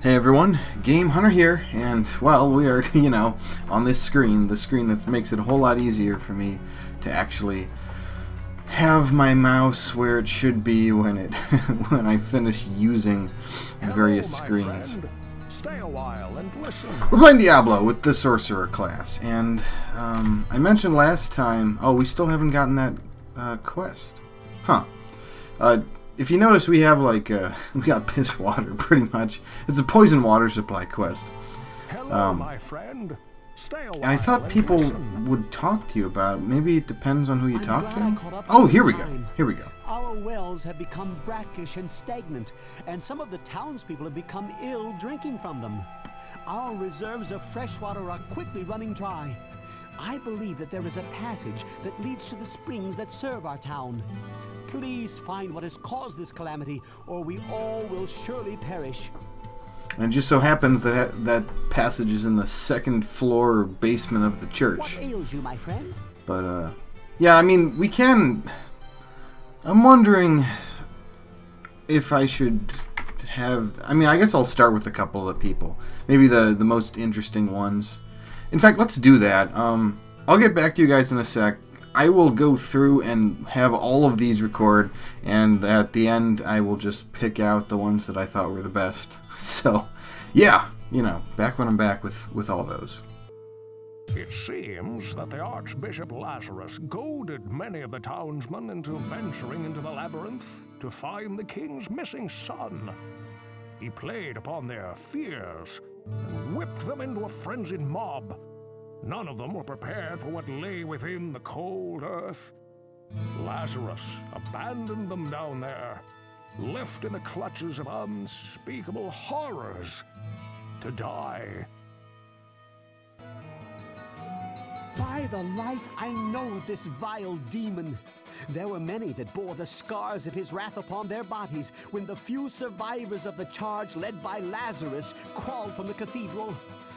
Hey everyone, Game Hunter here, and well, we are, on this screen, the screen that makes it a whole lot easier for me to actually have my mouse where it should be when when I finish using the various screens. Stay a while and listen. We're playing Diablo with the Sorcerer class, and I mentioned last time, we still haven't gotten that quest. Huh. If you notice, we have we got piss water, pretty much. It's a poison water supply quest. Hello, my friend. Stay a while. And I thought people would talk to you about it. Maybe it depends on who you talk to. Oh, here we go. Here we go. Our wells have become brackish and stagnant, and some of the townspeople have become ill drinking from them. Our reserves of fresh water are quickly running dry. I believe that there is a passage that leads to the springs that serve our town. Please find what has caused this calamity, or we all will surely perish. And it just so happens that that passage is in the second floor basement of the church. What ails you, my friend? But, yeah, I mean, we can... I'm wondering if I should have... I mean, I guess I'll start with a couple of the people. Maybe the most interesting ones. In fact, let's do that. I'll get back to you guys in a sec. I will go through and have all of these record, and at the end I will just pick out the ones that I thought were the best. So, yeah, back when I'm back with all those. It seems that the Archbishop Lazarus goaded many of the townsmen into venturing into the labyrinth to find the king's missing son. He played upon their fears and whipped them into a frenzied mob. None of them were prepared for what lay within the cold earth. Lazarus abandoned them down there, left in the clutches of unspeakable horrors, to die. By the light, I know of this vile demon. There were many that bore the scars of his wrath upon their bodies when the few survivors of the charge led by Lazarus crawled from the cathedral.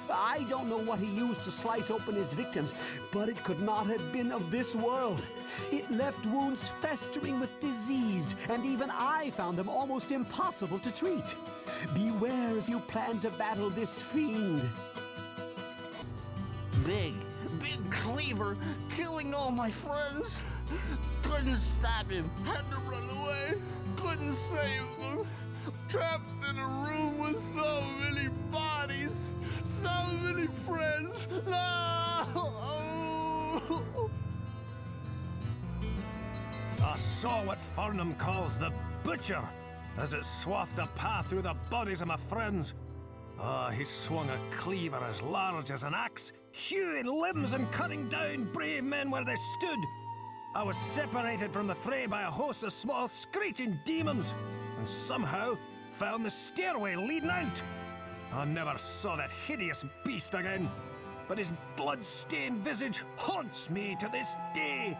I don't know what he used to slice open his victims, but it could not have been of this world. It left wounds festering with disease, and even I found them almost impossible to treat. Beware if you plan to battle this fiend. Big cleaver, killing all my friends. Couldn't stop him, had to run away, couldn't save them. Trapped in a room with so many bodies, so many friends. No! I saw what Farnham calls the butcher, as it swathed a path through the bodies of my friends. He swung a cleaver as large as an axe, hewing limbs and cutting down brave men where they stood. I was separated from the fray by a host of small screeching demons, and somehow found the stairway leading out. I never saw that hideous beast again, but his blood-stained visage haunts me to this day.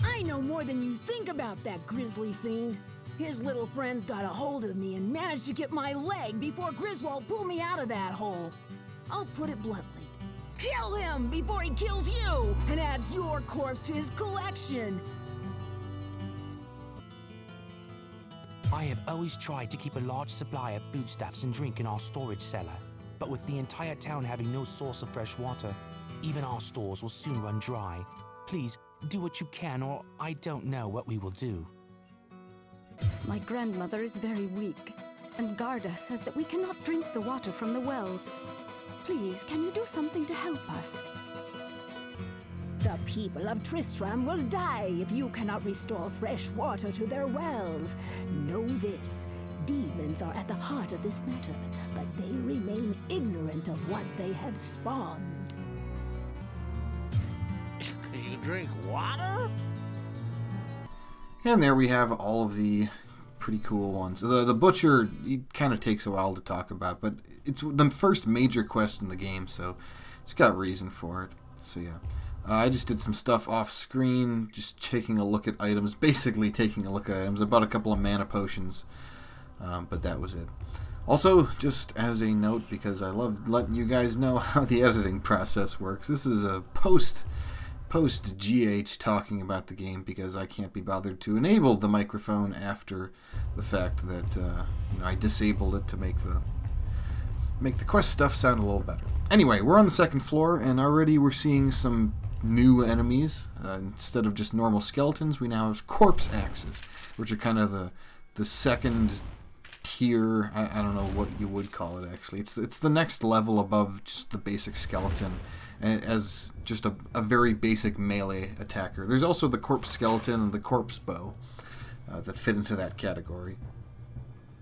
I know more than you think about that grisly fiend. His little friends got a hold of me and managed to get my leg before Griswold pulled me out of that hole. I'll put it bluntly. Kill him before he kills you and adds your corpse to his collection. I have always tried to keep a large supply of foodstuffs and drink in our storage cellar, but with the entire town having no source of fresh water, even our stores will soon run dry. Please, do what you can, or I don't know what we will do. My grandmother is very weak, and Garda says that we cannot drink the water from the wells. Please, can you do something to help us? The people of Tristram will die if you cannot restore fresh water to their wells. Know this, demons are at the heart of this matter, but they remain ignorant of what they have spawned. You drink water? And there we have all of the pretty cool ones. The Butcher, he kind of takes a while to talk about, but it's the first major quest in the game, so it's got reason for it. So yeah. I just did some stuff off screen, just taking a look at items, basically taking a look at items. I bought a couple of mana potions, but that was it. Also, just as a note, because I love letting you guys know how the editing process works, this is a post post GH talking about the game because I can't be bothered to enable the microphone after the fact that I disabled it to make the quest stuff sound a little better. Anyway, we're on the second floor, and already we're seeing some new enemies. Instead of just normal skeletons, we now have corpse axes, which are kind of the second tier. I don't know what you would call it, actually. It's the next level above just the basic skeleton, as just a very basic melee attacker. There's also the corpse skeleton and the corpse bow that fit into that category.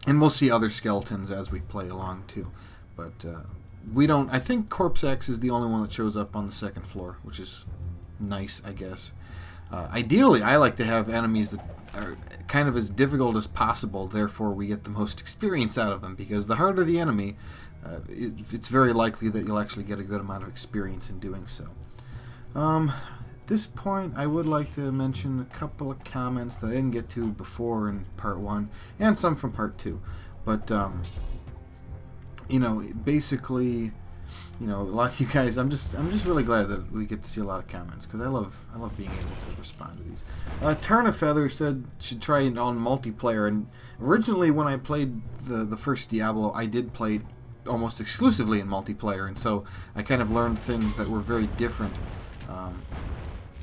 And we'll see other skeletons as we play along, too. But we don't... I think corpse axe is the only one that shows up on the second floor, which is nice, I guess. Ideally, I like to have enemies that are kind of as difficult as possible, therefore we get the most experience out of them, because the harder the enemy, it's very likely that you'll actually get a good amount of experience in doing so. At this point, I would like to mention a couple of comments that I didn't get to before in part 1, and some from part 2. But, basically... a lot of you guys, I'm just really glad that we get to see a lot of comments, because I love being able to respond to these. Turn a Feather said should try it on multiplayer, and originally when I played the first Diablo, I did play it almost exclusively in multiplayer, and so I kind of learned things that were very different,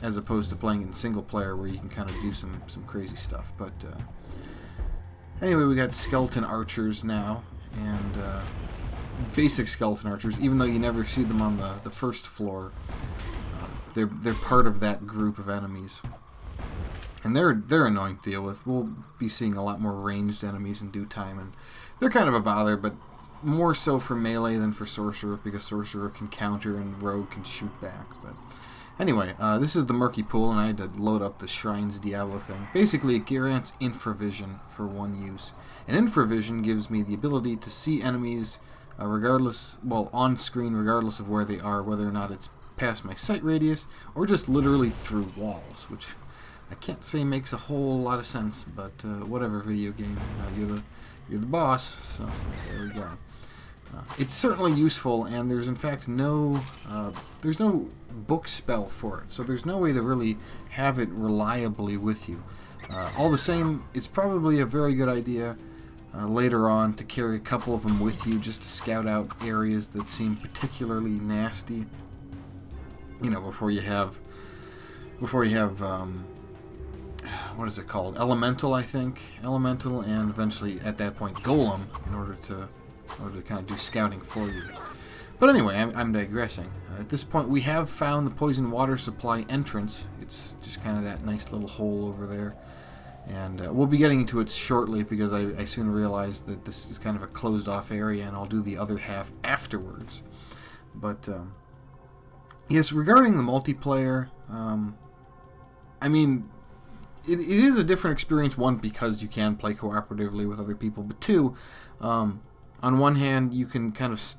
as opposed to playing in single player where you can kind of do some crazy stuff. But anyway, we got skeleton archers now, and basic skeleton archers, even though you never see them on the first floor. They're part of that group of enemies, and they're annoying to deal with. We'll be seeing a lot more ranged enemies in due time, and they're kind of a bother, but more so for melee than for sorcerer, because sorcerer can counter and rogue can shoot back. But anyway, this is the murky pool, and I had to load up the Shrines Diablo thing. Basically, it grants infravision for one use, and infravision gives me the ability to see enemies on screen, regardless of where they are, whether or not it's past my sight radius or just literally through walls, which I can't say makes a whole lot of sense, but whatever, video game, you're the boss, so there we go. It's certainly useful, and there's in fact no book spell for it, so there's no way to really have it reliably with you. All the same, it's probably a very good idea later on to carry a couple of them with you, just to scout out areas that seem particularly nasty. Before you have what is it called? Elemental, I think. Elemental, and eventually at that point Golem, in order to kind of do scouting for you. But anyway, I'm digressing. At this point, we have found the poison water supply entrance. It's just kind of that nice little hole over there. And we'll be getting into it shortly, because I soon realized that this is kind of a closed-off area, and I'll do the other half afterwards. But, yes, regarding the multiplayer, I mean, it is a different experience, one, because you can play cooperatively with other people, but two, on one hand, you can kind of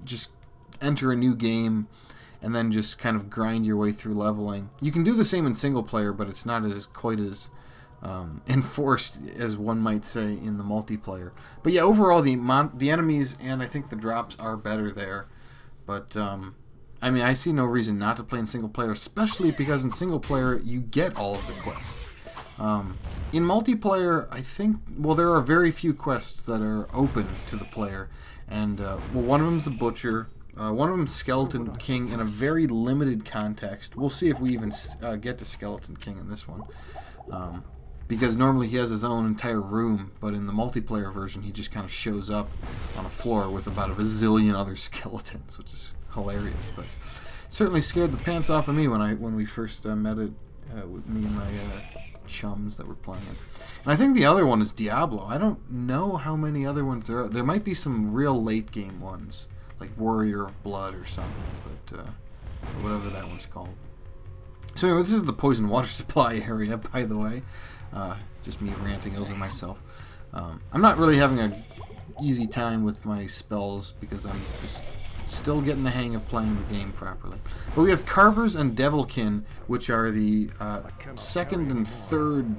just enter a new game and then just kind of grind your way through leveling. You can do the same in single player, but it's not quite as enforced as one might say in the multiplayer. But yeah, overall the enemies and I think the drops are better there. But I mean, I see no reason not to play in single player, especially because in single player you get all of the quests. In multiplayer, I think, well, there are very few quests that are open to the player, and well, one of them is the Butcher. One of them is Skeleton King in a very limited context. We'll see if we even get to Skeleton King in this one. Because normally he has his own entire room, but in the multiplayer version he just kind of shows up on a floor with about a bazillion other skeletons, which is hilarious. But certainly scared the pants off of me when we first met it with me and my chums that were playing it. And I think the other one is Diablo. I don't know how many other ones there are. There might be some real late game ones, like Warrior of Blood or something, but whatever that one's called. So anyway, this is the poison water supply area, by the way. Just me ranting over myself. I'm not really having an easy time with my spells because I'm just still getting the hang of playing the game properly. But we have Carvers and Devilkin, which are the second and third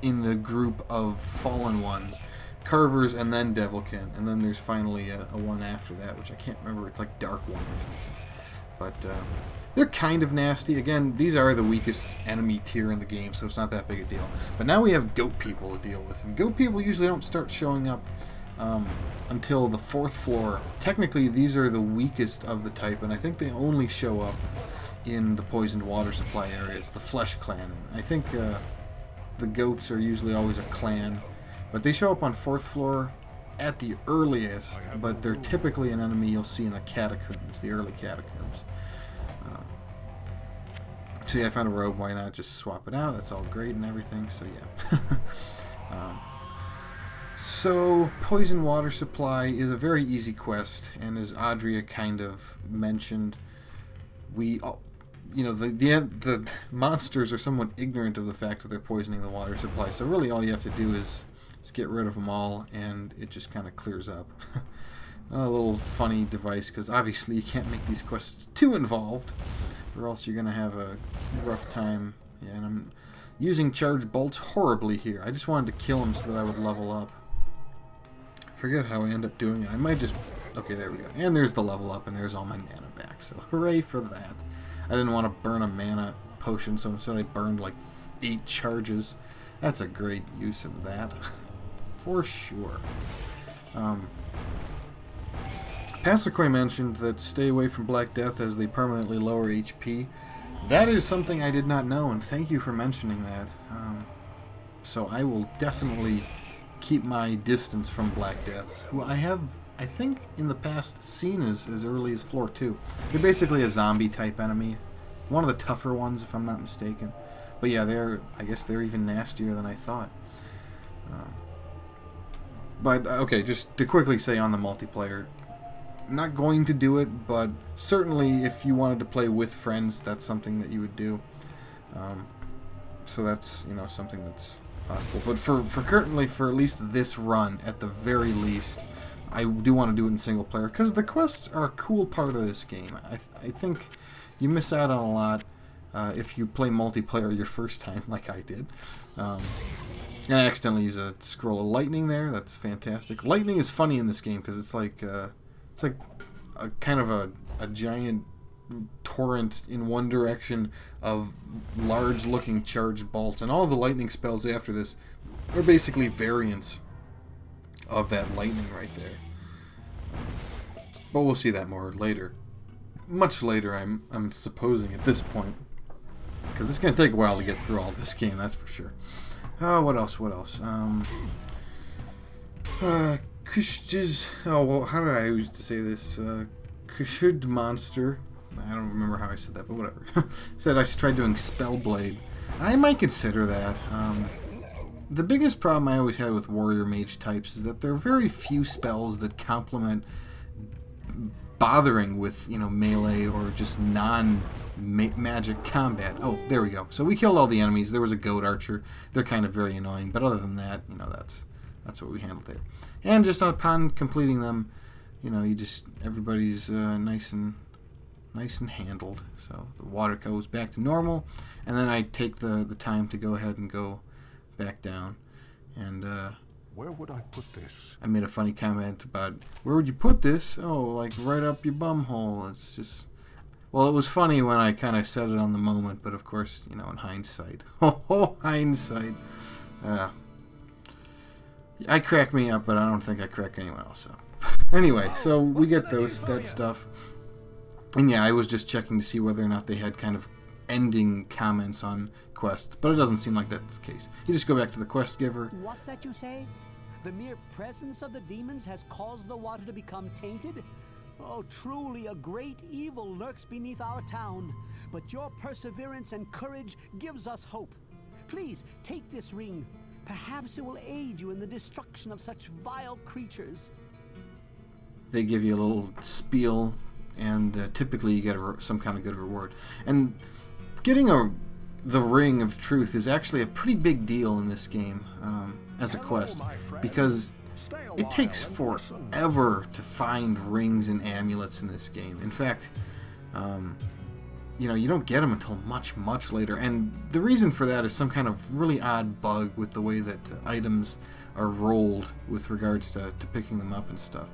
in the group of fallen ones. Carvers and then Devilkin, and then there's finally a one after that, which I can't remember. It's like Dark One or something. But They're kind of nasty. Again, these are the weakest enemy tier in the game, so it's not that big a deal. But now we have goat people to deal with. And goat people usually don't start showing up until the 4th floor. Technically, these are the weakest of the type, and I think they only show up in the poisoned water supply area. It's the Flesh Clan. I think the goats are usually always a clan, but they show up on 4th floor at the earliest, but they're typically an enemy you'll see in the catacombs, the early catacombs. So yeah, I found a robe, why not just swap it out? That's all great and everything, so yeah. So, Poison Water Supply is a very easy quest, and as Adria kind of mentioned, we, you know, the monsters are somewhat ignorant of the fact that they're poisoning the water supply, so really all you have to do is get rid of them all, and it just kind of clears up. A little funny device, because obviously you can't make these quests too involved, or else you're going to have a rough time. Yeah, and I'm using charge bolts horribly here. I just wanted to kill him so that I would level up. Forget how I end up doing it. I might just... Okay, there we go. And there's the level up, and there's all my mana back. So hooray for that. I didn't want to burn a mana potion, so instead I burned like 8 charges. That's a great use of that. For sure. Passaquay mentioned that stay away from Black Death as they permanently lower HP. That is something I did not know, and thank you for mentioning that. So I will definitely keep my distance from Black Deaths, who I have, I think, in the past seen as early as floor 2. They're basically a zombie type enemy. One of the tougher ones, if I'm not mistaken. But yeah, I guess they're even nastier than I thought. But, okay, just to quickly say on the multiplayer, not going to do it, but certainly if you wanted to play with friends, that's something that you would do. So that's, you know, something that's possible. But for currently, for at least this run, at the very least, I do want to do it in single player, because the quests are a cool part of this game. I think you miss out on a lot if you play multiplayer your first time, like I did. And I accidentally use a scroll of lightning there. That's fantastic. Lightning is funny in this game because it's like a kind of a giant torrent in one direction of large-looking charged bolts, and all the lightning spells after this are basically variants of that lightning right there. But we'll see that more later. Much later, I'm supposing at this point, because it's going to take a while to get through all this game, that's for sure. Oh, what else? What else? Oh, well, how did I used to say this? Kushud Monster. I don't remember how I said that, but whatever. Said I tried doing Spellblade. I might consider that. The biggest problem I always had with warrior mage types is that there are very few spells that complement bothering with, you know, melee or just non-magic combat. Oh, there we go. So we killed all the enemies. There was a goat archer. They're kind of very annoying, but other than that, you know, that's what we handled there. And just upon completing them, you know, everybody's nice and handled. So the water goes back to normal, and then I take the time to go ahead and go back down. And where would I put this? I made a funny comment about, where would you put this? Oh, like right up your bum hole. It's just, well, it was funny when I kind of said it on the moment, but of course, you know, in hindsight. Oh, hindsight. I crack me up, but I don't think I crack anyone else up. Anyway, so we get that stuff. And yeah, I was just checking to see whether or not they had kind of ending comments on quests, but it doesn't seem like that's the case. You just go back to the quest giver. What's that you say? The mere presence of the demons has caused the water to become tainted? Oh, truly a great evil lurks beneath our town, but your perseverance and courage gives us hope. Please, take this ring. Perhaps it will aid you in the destruction of such vile creatures. They give you a little spiel, and typically you get some kind of good reward. And getting the Ring of Truth is actually a pretty big deal in this game as a quest, because it takes forever to find rings and amulets in this game. In fact, you know, you don't get them until much, much later. And the reason for that is some kind of really odd bug with the way that items are rolled with regards to picking them up and stuff.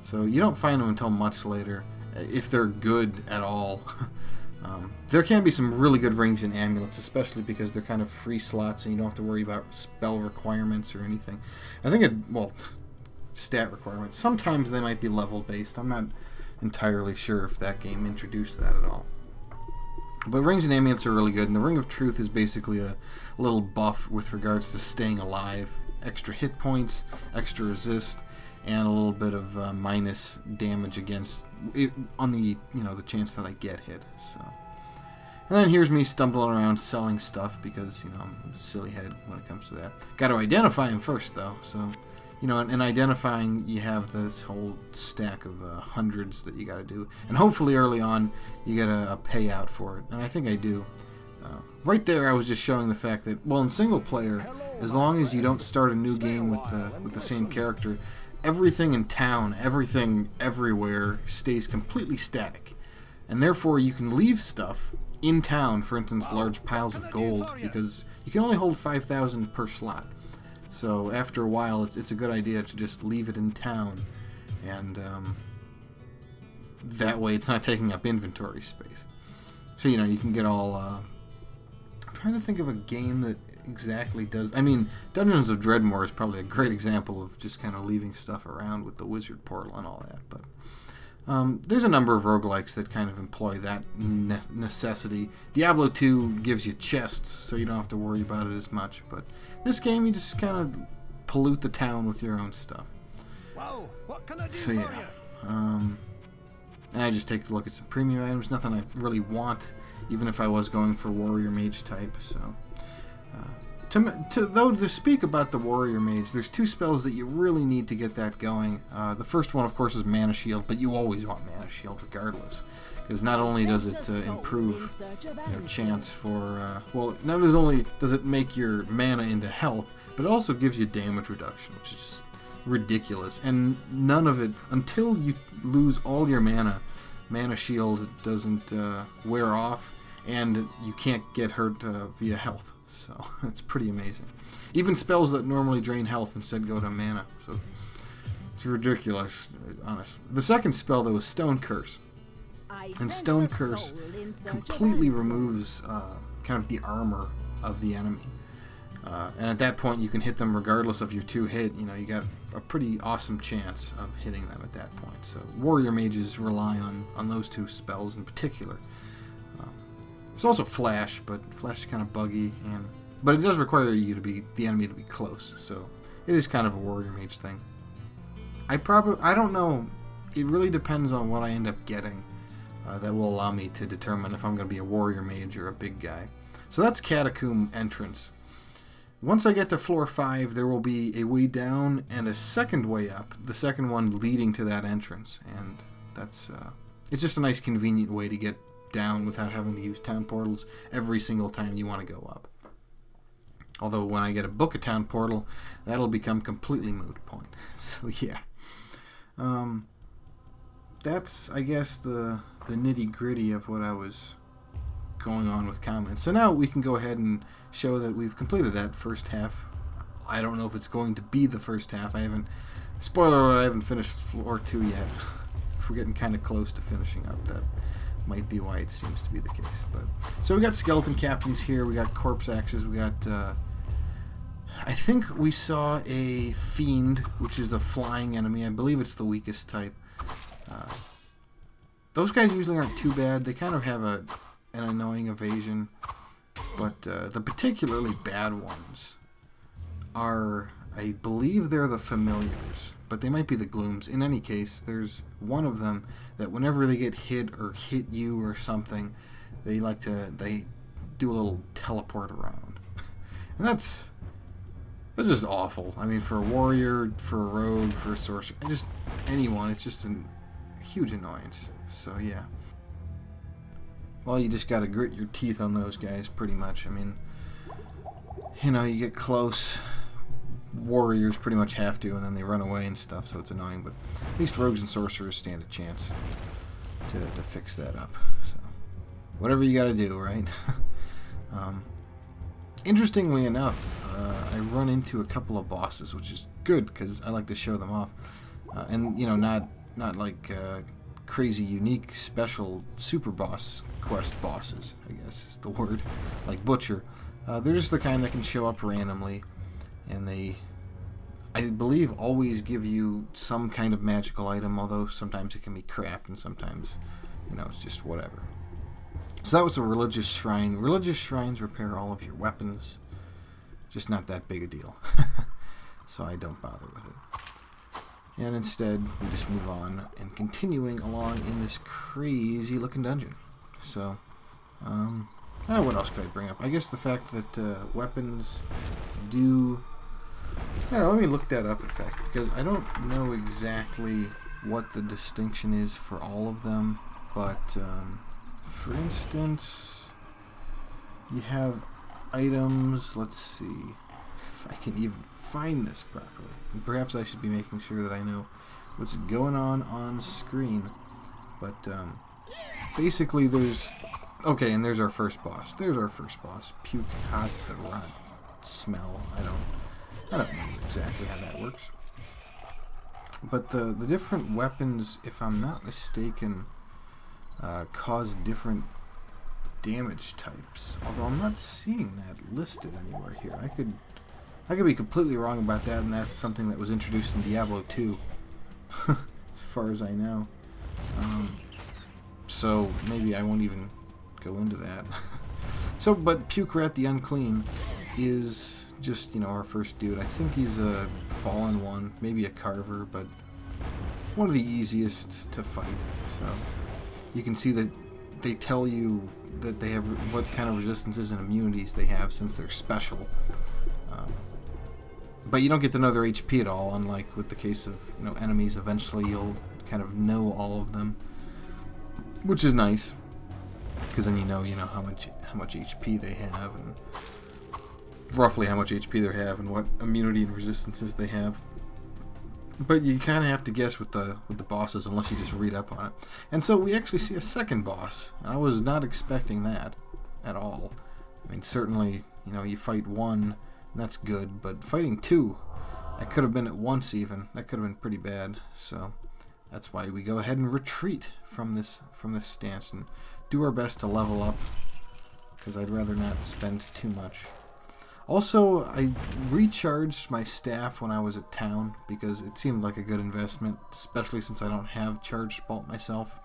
So you don't find them until much later, if they're good at all. There can be some really good rings and amulets, especially because they're kind of free slots and you don't have to worry about spell requirements or anything. I think well, stat requirements. Sometimes they might be level based. I'm not entirely sure if that game introduced that at all. But rings and amulets are really good, and the Ring of Truth is basically a little buff with regards to staying alive. Extra hit points, extra resist, and a little bit of minus damage against it on the the chance that I get hit. So, and then here's me stumbling around selling stuff because I'm a silly head when it comes to that. Got to identify him first though. So, in identifying you have this whole stack of hundreds that you got to do, and hopefully early on you get a payout for it, and I think I do. Right there, I was just showing the fact that, well, in single player, as long as you don't start a new game with the same character, everything in town, everything everywhere stays completely static, and therefore you can leave stuff in town. For instance, large piles of gold, because you can only hold 5,000 per slot. So after a while, it's a good idea to just leave it in town, and that way it's not taking up inventory space. So you can get all. I'm trying to think of a game that exactly does. I mean, Dungeons of Dreadmore is probably a great example of just kind of leaving stuff around with the Wizard Portal and all that. But there's a number of roguelikes that kind of employ that necessity. Diablo 2 gives you chests, so you don't have to worry about it as much. But this game, you just kind of pollute the town with your own stuff. Well, what can I do So for yeah. you? And I just take a look at some premium items. Nothing I really want, even if I was going for Warrior Mage type. So, to speak about the Warrior Mage, there's two spells that you really need to get that going. The first one, of course, is Mana Shield, but you always want Mana Shield regardless, because not only does it improve chance for well, not only does it make your mana into health, but it also gives you damage reduction, which is just ridiculous. And none of it, until you lose all your mana Shield doesn't wear off, and you can't get hurt via health. So it's pretty amazing. Even spells that normally drain health instead go to mana. So it's ridiculous, honest. The second spell though is Stone Curse, and Stone Curse completely removes kind of the armor of the enemy. And at that point, you can hit them regardless of your 2-hit. You got a pretty awesome chance of hitting them at that point. So Warrior Mages rely on those two spells in particular. There's also Flash, but Flash is kind of buggy, but it does require the enemy to be close. So it is kind of a Warrior Mage thing. I don't know. It really depends on what I end up getting. That will allow me to determine if I'm going to be a Warrior Mage or a big guy. So that's Catacomb Entrance. Once I get to floor 5, there will be a way down and a second way up, the second one leading to that entrance, and that's it's just a nice convenient way to get down without having to use town portals every single time you want to go up. Although when I get a book a town portal, that'll become completely moot point. So yeah, that's, I guess, the nitty-gritty of what I was going on with comments. So now we can go ahead and show that we've completed that first half. I don't know if it's going to be the first half. Spoiler alert, I haven't finished floor 2 yet. If we're getting kind of close to finishing up, that might be why it seems to be the case. But so we got skeleton captains here, we got corpse axes, we got I think we saw a fiend, which is a flying enemy. I believe it's the weakest type. Those guys usually aren't too bad. They kind of have an annoying evasion, but the particularly bad ones are, I believe they're the familiars, but they might be the glooms. In any case, there's one of them that whenever they get hit or hit you or something, they do a little teleport around. And that's just awful. I mean, for a warrior, for a rogue, for a sorcerer, just anyone, it's just a huge annoyance. So yeah. Well, you just gotta grit your teeth on those guys, pretty much. I mean, you get close, warriors pretty much have to, and then they run away and stuff, so it's annoying, but at least rogues and sorcerers stand a chance to fix that up. So whatever you gotta do, right? Interestingly enough, I run into a couple of bosses, which is good because I like to show them off, and not like crazy, unique, special super boss quest bosses, I guess is the word, like Butcher. They're just the kind that can show up randomly, and they, I believe, always give you some kind of magical item, although sometimes it can be crap, and sometimes, you know, it's just whatever. So that was a religious shrine. Religious shrines repair all of your weapons. Just not that big a deal. So I don't bother with it. And instead, we just move on and continuing along in this crazy looking dungeon. So, what else could I bring up? I guess the fact that weapons do... Yeah, let me look that up, in fact, because I don't know exactly what the distinction is for all of them, but, for instance, you have items, let's see if I can even find this properly. And perhaps I should be making sure that I know what's going on screen. But basically there's... Okay, and there's our first boss. There's our first boss. Puke hot the rot smell. I don't know exactly how that works. But the different weapons, if I'm not mistaken, cause different damage types. Although I'm not seeing that listed anywhere here. I could be completely wrong about that, and that's something that was introduced in Diablo 2, as far as I know. So maybe I won't even go into that. So, but Puke Rat the Unclean is just, you know, our first dude. I think he's a fallen one, maybe a carver, but one of the easiest to fight. So you can see that they tell you that they have what kind of resistances and immunities they have since they're special. But you don't get to know their HP at all, unlike with the case of, you know, enemies. Eventually you'll kind of know all of them, which is nice, because then you know how much HP they have, and roughly how much HP they have, and what immunity and resistances they have. But you kind of have to guess with the bosses unless you just read up on it. And so we actually see a second boss. I was not expecting that at all. I mean, certainly, you know, you fight one, and that's good, but fighting two, that could have been at once even. That could have been pretty bad. So that's why we go ahead and retreat from this stance and do our best to level up, because I'd rather not spend too much. Also, I recharged my staff when I was at town because it seemed like a good investment, especially since I don't have charged bolt myself.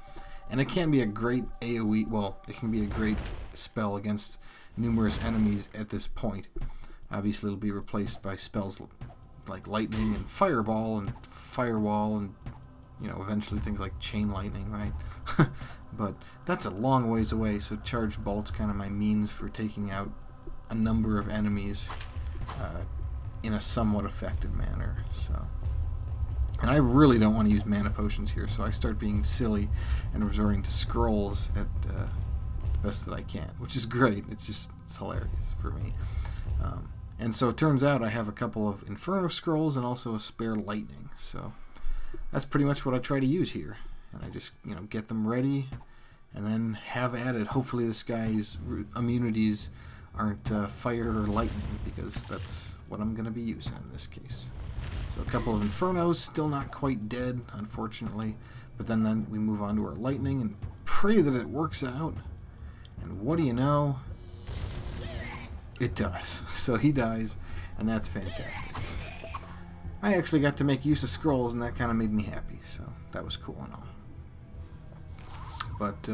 And it can be a great AoE, well, it can be a great spell against numerous enemies at this point. Obviously, it'll be replaced by spells like lightning and fireball and firewall and, you know, eventually things like chain lightning, right? But that's a long ways away, so charged bolt's kind of my means for taking out a number of enemies in a somewhat effective manner. So, and I really don't want to use mana potions here, so I start being silly and resorting to scrolls at the best that I can, which is great. It's hilarious for me. And so it turns out I have a couple of Inferno scrolls and also a spare lightning. So that's pretty much what I try to use here, and I just, you know, get them ready and then have at it. Hopefully this guy's immunities aren't fire or lightning, because that's what I'm going to be using in this case. So a couple of Infernos, still not quite dead, unfortunately, but then we move on to our lightning and pray that it works out. And what do you know? It does. So he dies, and that's fantastic. I actually got to make use of scrolls, and that kind of made me happy, so that was cool and all. But,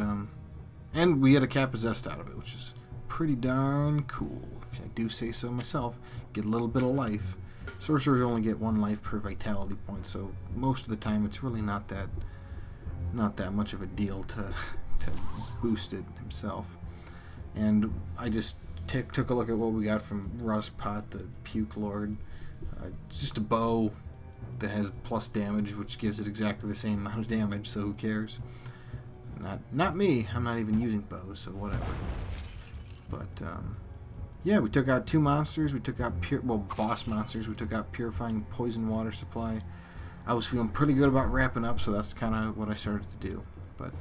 and we get a Kappa Zest out of it, which is pretty darn cool, if I do say so myself. Get a little bit of life. Sorcerers only get 1 life per vitality point, so most of the time it's really not that much of a deal to boost it himself. And I just took a look at what we got from Rustpot, the Puke Lord. It's just a bow that has plus damage, which gives it exactly the same amount of damage, so who cares? So not me. I'm not even using bows, so whatever. But, yeah, we took out 2 monsters. We took out boss monsters. We took out Purifying Poison Water Supply. I was feeling pretty good about wrapping up, so that's kind of what I started to do. But,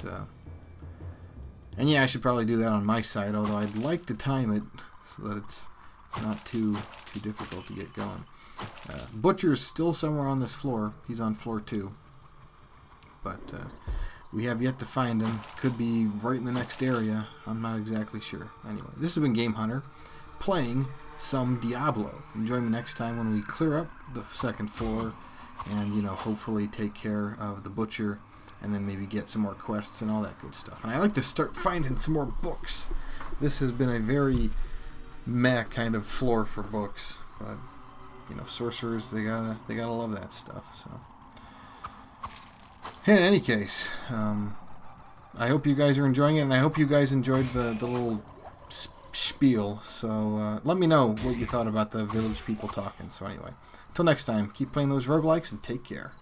and yeah, I should probably do that on my side, although I'd like to time it so that it's not too difficult to get going. Butcher's still somewhere on this floor. He's on floor 2. But We have yet to find him. Could be right in the next area. I'm not exactly sure. Anyway, this has been Game Hunter playing some Diablo. Join me next time when we clear up the second floor and, you know, hopefully take care of the butcher and then maybe get some more quests and all that good stuff. And I like to start finding some more books. This has been a very meh kind of floor for books, but you know, sorcerers, they gotta love that stuff. So in any case, I hope you guys are enjoying it, and I hope you guys enjoyed the little spiel. So let me know what you thought about the village people talking. So anyway, until next time, keep playing those roguelikes and take care.